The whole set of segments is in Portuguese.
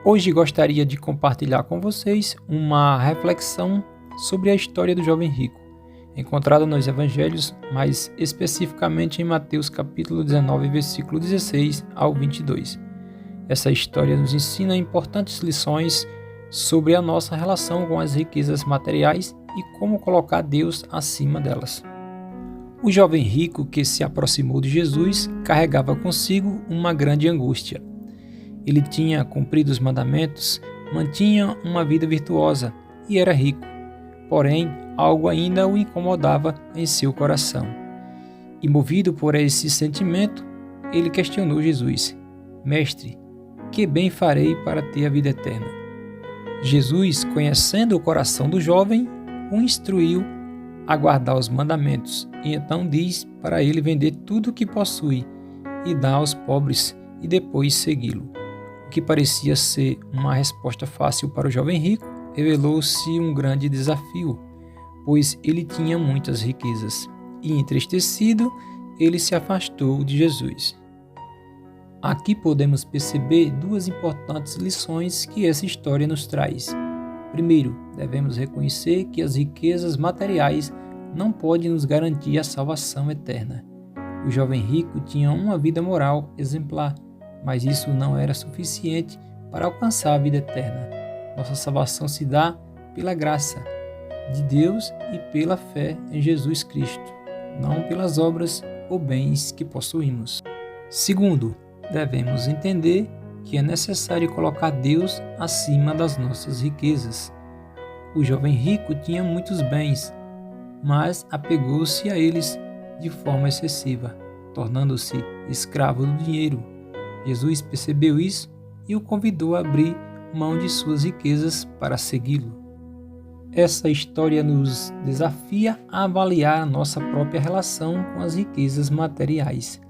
Hoje gostaria de compartilhar com vocês uma reflexão sobre a história do jovem rico, encontrada nos evangelhos, mais especificamente em Mateus capítulo 19, versículo 16 ao 22. Essa história nos ensina importantes lições sobre a nossa relação com as riquezas materiais e como colocar Deus acima delas. O jovem rico que se aproximou de Jesus carregava consigo uma grande angústia. Ele tinha cumprido os mandamentos, mantinha uma vida virtuosa e era rico. Porém, algo ainda o incomodava em seu coração. E movido por esse sentimento, ele questionou Jesus: Mestre, que bem farei para ter a vida eterna? Jesus, conhecendo o coração do jovem, o instruiu a guardar os mandamentos, e então diz para ele vender tudo o que possui e dar aos pobres e depois segui-lo. O que parecia ser uma resposta fácil para o jovem rico, revelou-se um grande desafio, pois ele tinha muitas riquezas, e entristecido, ele se afastou de Jesus. Aqui podemos perceber duas importantes lições que essa história nos traz. Primeiro, devemos reconhecer que as riquezas materiais não podem nos garantir a salvação eterna. O jovem rico tinha uma vida moral exemplar, mas isso não era suficiente para alcançar a vida eterna. Nossa salvação se dá pela graça de Deus e pela fé em Jesus Cristo, não pelas obras ou bens que possuímos. Segundo, devemos entender que é necessário colocar Deus acima das nossas riquezas. O jovem rico tinha muitos bens, mas apegou-se a eles de forma excessiva, tornando-se escravo do dinheiro. Jesus percebeu isso e o convidou a abrir mão de suas riquezas para segui-lo. Essa história nos desafia a avaliar a nossa própria relação com as riquezas materiais.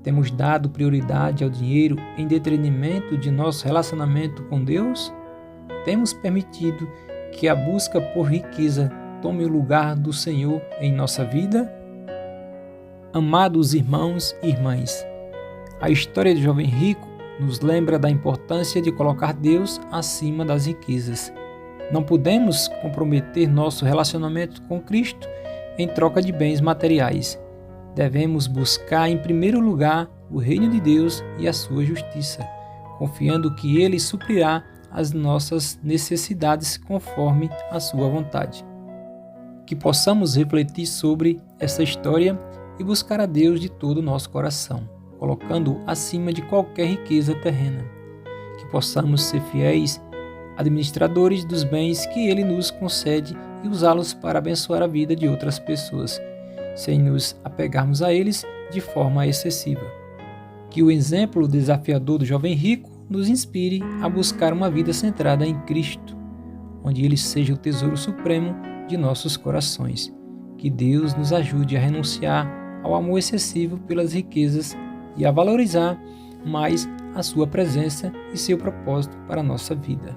Temos dado prioridade ao dinheiro em detrimento de nosso relacionamento com Deus? Temos permitido que a busca por riqueza tome o lugar do Senhor em nossa vida? Amados irmãos e irmãs, a história do jovem rico nos lembra da importância de colocar Deus acima das riquezas. Não podemos comprometer nosso relacionamento com Cristo em troca de bens materiais. Devemos buscar em primeiro lugar o reino de Deus e a sua justiça, confiando que Ele suprirá as nossas necessidades conforme a sua vontade. Que possamos refletir sobre essa história e buscar a Deus de todo o nosso coração, colocando-o acima de qualquer riqueza terrena. Que possamos ser fiéis administradores dos bens que Ele nos concede e usá-los para abençoar a vida de outras pessoas, sem nos apegarmos a eles de forma excessiva. Que o exemplo desafiador do jovem rico nos inspire a buscar uma vida centrada em Cristo, onde Ele seja o tesouro supremo de nossos corações. Que Deus nos ajude a renunciar ao amor excessivo pelas riquezas e a valorizar mais a sua presença e seu propósito para a nossa vida.